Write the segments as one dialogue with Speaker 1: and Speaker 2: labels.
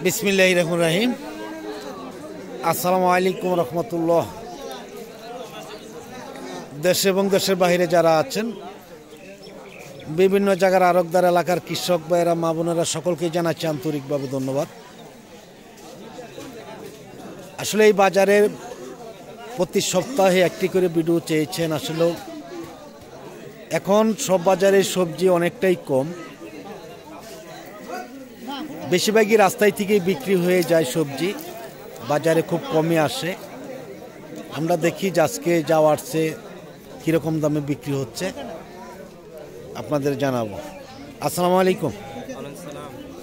Speaker 1: বিসমিল্লাহির রহমানির রহিম। আসসালামু আলাইকুম রহমতুল্লাহ। দেশ এবং দেশের বাইরে যারা আছেন, বিভিন্ন জায়গার আরকদার এলাকার কৃষক ভাইয়েরা, মা বোনেরা, সকলকে জানাচ্ছি আন্তরিকভাবে ধন্যবাদ। আসলে এই বাজারে প্রতি সপ্তাহে একটি করে ভিডিও চেয়েছেন। আসলে এখন সব বাজারে সবজি অনেকটাই কম, বেশিরভাগই রাস্তায় থেকেই বিক্রি হয়ে যায় সবজি, বাজারে খুব কমে আসে। আমরা দেখি যে আজকে যাওয়া আসছে কীরকম দামে বিক্রি হচ্ছে আপনাদের জানাবো। আসসালামু আলাইকুম,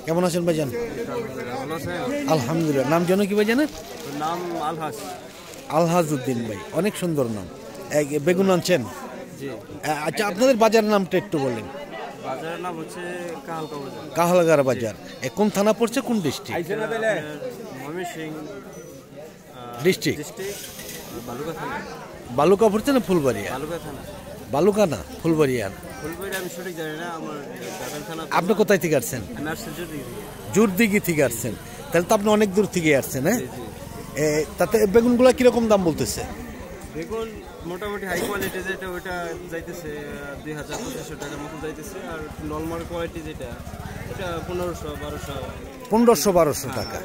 Speaker 1: কেমন আছেন ভাইজান? আলহামদুলিল্লাহ। নাম যেন কি ভাইজানের?
Speaker 2: নাম
Speaker 1: আলহাজ উদ্দিন ভাই, অনেক সুন্দর নাম। বেগুন আনছেন? আচ্ছা, আপনাদের বাজারের নামটা একটু বলেন।
Speaker 2: বাজারের নাম হচ্ছে
Speaker 1: কাহালগার বাজার। কোন থানা পড়ছে, কোন ডিস্ট্রিক্ট? ডিস্ট্রিক্ট বালুকা পড়ছে না ফুলবাড়িয়া? বালুকা না ফুলবাড়িয়া। আপনি কোথায় থেকে আসছেন? জোরদিঘি থেকে আসছেন, তাহলে তো আপনি অনেক দূর থেকে আসছেন। হ্যাঁ, তাতে বেগুনগুলো কিরকম দাম বলতেছে?
Speaker 2: বেগুন মোটামুটি হাই কোয়ালিটি যেটা ওইটা যাইতেছে 2000-2500 টাকার মতো যাইতেছে, আর নরমাল কোয়ালিটি যেটা এটা
Speaker 1: 1500-1200 টাকা।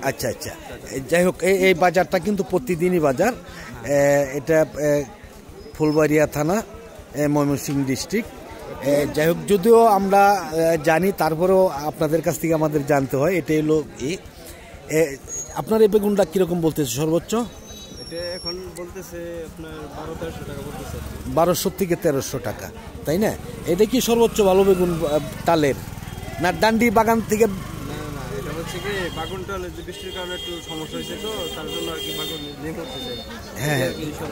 Speaker 1: আচ্ছা আচ্ছা, যাই হোক, এই বাজারটা কিন্তু প্রতিদিনই বাজার। এটা ফুলবাড়িয়া থানা, ময়মনসিংহ ডিস্ট্রিক্ট। যাই হোক, যদিও আমরা জানি, তারপরেও আপনাদের কাছ থেকে আমাদের জানতে হয়। এটাই হলো আপনার এই বেগুনটা কিরকম বলতেছে সর্বোচ্চ?
Speaker 2: এটা এখন বলতেছে আপনার 1200-1300 টাকা বলতেছে।
Speaker 1: 1200 থেকে 1300 টাকা, তাই না? এটা কি সর্বোচ্চ ভালো বেগুন টালের না ডান্ডি বাগান থেকে?
Speaker 2: না, এটা হচ্ছে কি বাগুন টালে বৃষ্টির কারণে একটু সমস্যা হয়েছে, তো তার জন্য আর কি বাগুন নিয়ে করতেছে।
Speaker 1: হ্যাঁ,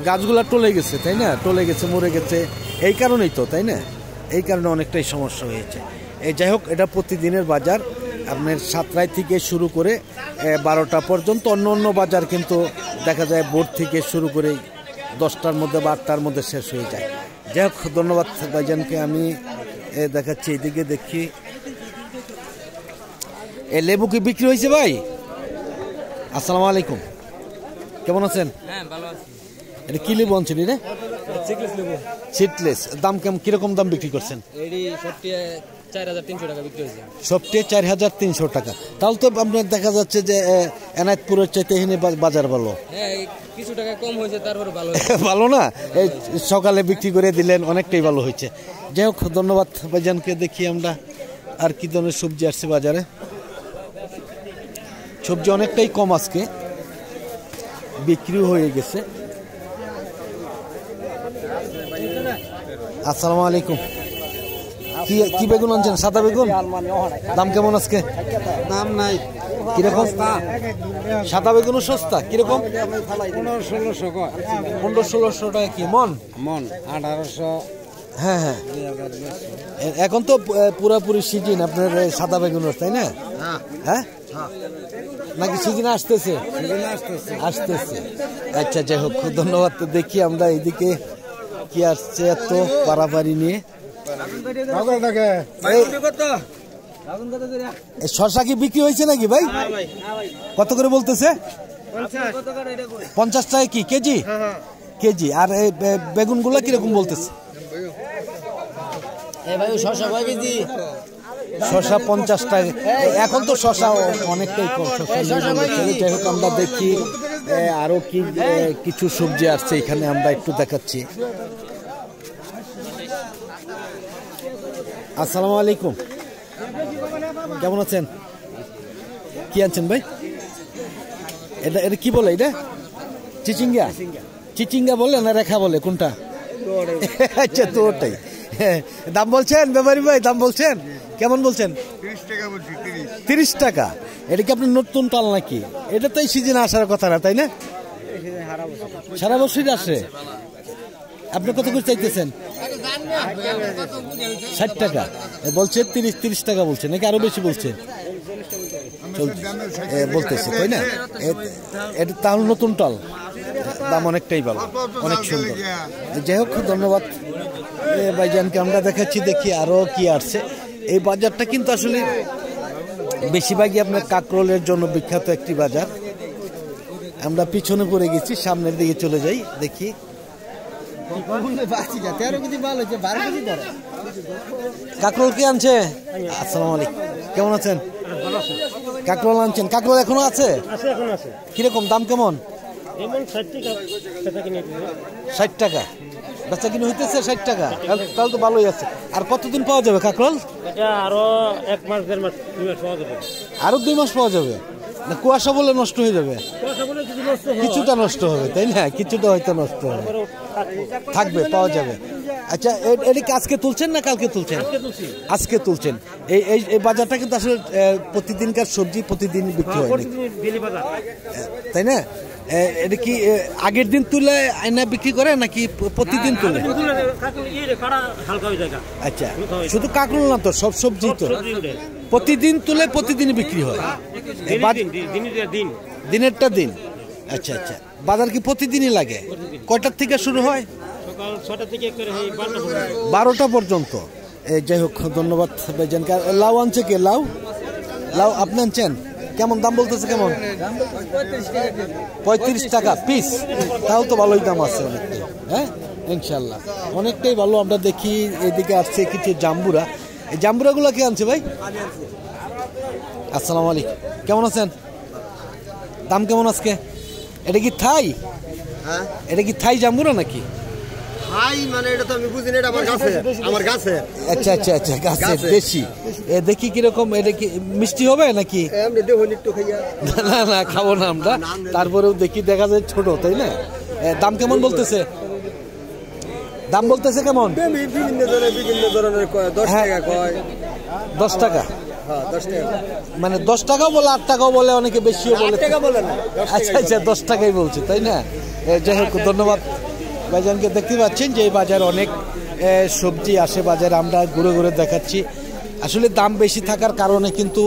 Speaker 1: গাছগুলা টলে গেছে, তাই না? টলে গেছে, মরে গেছে, এই কারণেই তো, তাই না? এই কারণে অনেকটাই সমস্যা হয়েছে। যাই হোক, এটা প্রতিদিনের বাজার। আপনার 7টায় থেকে শুরু করে 12টা পর্যন্ত। অন্য অন্য বাজার কিন্তু দেখা যায় ভোর থেকে শুরু করে 10টার মধ্যে বা 8টার মধ্যে শেষ হয়ে যায়। যাই হোক, ধন্যবাদ ভাইজানকে। আমি দেখাচ্ছি, এদিকে দেখি। লেবু কি বিক্রি হয়েছে ভাই? আসসালামু আলাইকুম, কেমন আছেন?
Speaker 2: হ্যাঁ, ভালো আছি।
Speaker 1: এটা কি লেবু আনছেন? রে সিডলেস। দাম কেমন, কিরকম দাম বিক্রি করছেন?
Speaker 2: সবটি 4300 টাকা বিক্রি হয়েছে।
Speaker 1: সবটি 4300 টাকা। তাহলে তো আপনার দেখা যাচ্ছে যে এনায়েতপুরের চাইতে এখানে বাজার ভালো।
Speaker 2: হ্যাঁ, কিছু টাকা কম হয়েছে, তারপরে ভালো
Speaker 1: ভালো না? এই সকালে বিক্রি করে দিলেন, অনেকটাই ভালো হয়েছে। যাই হোক, ধন্যবাদ ভাইজানকে। দেখি আমরা আর কি ধরনের সবজি আসছে বাজারে। সবজি অনেকটাই কম আজকে, বিক্রি হয়ে গেছে। আসসালামু আলাইকুম। কি বেগুন আনছেন? সাদা বেগুন। দাম কেমন আজকে?
Speaker 2: দাম নাই।
Speaker 1: কিরকম? সাদা বেগুনও সস্তা। কিরকম? 1500-1600 টাকা। কি মন?
Speaker 2: 1800।
Speaker 1: হ্যাঁ হ্যাঁ, এখন তো পুরোপুরি সিজন আপনার সাদা বেগুনের, তাই না? হ্যাঁ, নাকি সিজন আসতেছে? আসতেছে। আচ্ছা, যাই হোক, ধন্যবাদ। তো দেখি আমরা এইদিকে কি আসছে এত পারাপারি নিয়ে। শসা কি বিক্রি হয়েছে নাকি ভাই? কত করে বলতেছে? 50 টাকা কি কেজি? কেজি। আর এই বেগুন গুলা কিরকম বলতেছে? শসা 50 টাকা। এখন তো শসা অনেকটাই কম। যাই হোক, আমরা দেখি আরো কি কিছু সবজি আসছে এখানে, আমরা একটু দেখাচ্ছি। আসসালামু আলাইকুম, কেমন আছেন? কি আনছেন ভাই? এটা কি বলে? এটা চিচিঙ্গা। চিচিঙ্গা বলে না রেখা বলে, কোনটা? আচ্ছা, তো ওটাই। দাম বলছেন ব্যাপারী ভাই? দাম বলছেন কেমন বলছেন? 30 টাকা। এটা কি আপনার নতুন টাল নাকি? এটা তো এই সিজনে আসার কথা না, তাই না? সারা বছরই আসে। আপনি কত করে চাইতেছেন? 60 টাকা বলছে। 30 টাকা বলছে নাকি আরো বেশি বলছে? বলতেছে, তাই না? এটা তাহলে নতুন টাল, দাম অনেকটাই ভালো, অনেক সুন্দর। যাই হোক, ধন্যবাদ ভাইজানকে। আমরা দেখাচ্ছি, দেখি আরো কি আসছে। এই বাজারটা কিন্তু আসলে বেশিরভাগই আপনার কাকরোলের জন্য বিখ্যাত একটি বাজার। আমরা পিছনে পড়ে গেছি, সামনের দিকে চলে যাই, দেখি। কাকরোল কি আনছে? আসসালামু আলাইকুম, কেমন আছেন? কাকরোল আনছেন? কাকরোল এখনো আছে? কিরকম দাম, কেমন? 60 টাকা বেচা কিনে হইতেছে। 60 টাকা, তাহলে তো ভালোই আছে। আর কতদিন পাওয়া যাবে কাকরোল?
Speaker 3: আরো 1 মাস 1.5 মাস 2 মাস পাওয়া যাবে।
Speaker 1: আরো 2 মাস পাওয়া যাবে না? কুয়াশা বলে নষ্ট হয়ে যাবে? কিছুটা নষ্ট হবে, তাই না? কিছুটা হয়তো নষ্ট হবে, থাকবে, পাওয়া যাবে। আচ্ছা, এটা কি আজকে তুলছেন না কালকে তুলছেন? আজকে তুলছেন। এই বাজারটা কিন্তু আসলে প্রতিদিনকার সবজি প্রতিদিন বিক্রি হয়, তাই না? এটা কি আগের দিন তুলে আয়না বিক্রি করে নাকি প্রতিদিন তুলে? আচ্ছা, শুধু কাকরোল না তো, সব সবজি তো প্রতিদিন তুলে প্রতিদিন বিক্রি হয়, দিনেরটা দিন। আচ্ছা আচ্ছা, বাজার কি প্রতিদিনই লাগে? কয়টার থেকে শুরু হয়? 12টা পর্যন্ত। যাই হোক, ধন্যবাদ ভাইজান। লাউ আনছে কে? লাউ আপনি আনছেন? কেমন দাম বলতেছে? কেমন? 35 টাকা পিস, তাহলে তো ভালোই দাম আছে অনেকটাই। হ্যাঁ, ইনশাল্লাহ অনেকটাই ভালো। আমরা দেখি এদিকে আসছে কিছু জাম্বুরা। এই জাম্বুরাগুলো কে আনছে ভাই? আসসালামু আলাইকুম, কেমন আছেন? দাম কেমন আজকে? এটা কি থাই?
Speaker 4: হ্যাঁ,
Speaker 1: এটা কি থাই জাম্বুরা নাকি?
Speaker 4: হাই মানে এটা তো আমি বুঝি না, এটা আমার গাছে।
Speaker 1: আচ্ছা আচ্ছা আচ্ছা, গাছে দেশি। দেখি কিরকম, এটা কি মিষ্টি হবে নাকি?
Speaker 4: এমনি দেখুন একটু খাইয়া।
Speaker 1: না না, খাবো না আমরা। তারপরেও দেখি, দেখা যায় ছোট, তাই না? দাম কেমন বলতেছে? দাম বলতেছে কেমন?
Speaker 4: বিভিন্ন ধরনের 10 টাকা কয়।
Speaker 1: 10 টাকা?
Speaker 4: হ্যাঁ, 10 টাকা।
Speaker 1: মানে 10 টাকাও বলে, 8 টাকাও বলে, অনেকে বেশিও বলে।
Speaker 4: 8 টাকা বলে না।
Speaker 1: আচ্ছা আচ্ছা, 10 টাকাই বলছে, তাই না? যাই হোক, ধন্যবাদ ভাইজানকে। দেখতে পাচ্ছেন যে এই বাজার অনেক সবজি আসে বাজারে, আমরা ঘুরে ঘুরে দেখাচ্ছি। আসলে দাম বেশি থাকার কারণে কিন্তু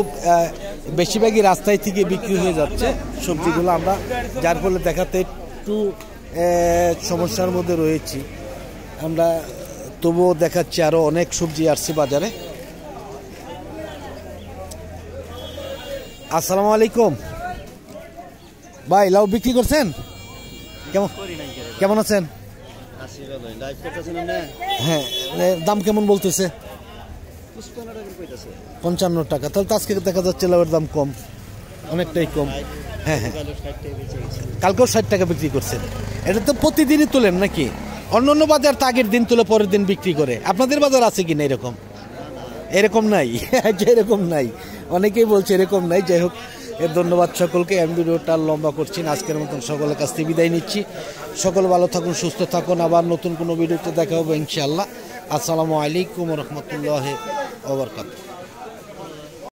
Speaker 1: বেশিরভাগই রাস্তায় থেকে বিক্রি হয়ে যাচ্ছে সবজিগুলো, আমরা যার ফলে দেখাতে একটু সমস্যার মধ্যে রয়েছি আমরা। তবুও দেখাচ্ছি আরো অনেক সবজি আসছে বাজারে। আসসালামু আলাইকুম ভাই, লাউ বিক্রি করছেন? কেমন আছেন? হ্যাঁ, দাম কেমন বলতেছে? 55 টাকা। তাহলে তো আজকে দেখা যাচ্ছে লাউয়ের দাম কম, অনেকটাই কম। হ্যাঁ হ্যাঁ, কালকেও 60 টাকা বিক্রি করছেন। এটা তো প্রতিদিনই তোলেন নাকি? অন্য বাজার তো আগের দিন তুলে পরের দিন বিক্রি করে। আপনাদের বাজার আছে কিনা এরকম? এরকম নাই, এরকম নাই, অনেকেই বলছে এরকম নাই। যাই হোক, ধন্যবাদ সকলকে। আমি ভিডিওটা লম্বা করছি না, আজকের মতন সকলের কাছ থেকে বিদায় নিচ্ছি। সকল ভালো থাকুন, সুস্থ থাকুন, আবার নতুন কোনো ভিডিওতে দেখা হবে ইনশাআল্লাহ। আসসালামু আলাইকুম ওয়া রাহমাতুল্লাহি ওয়া বারাকাতুহু।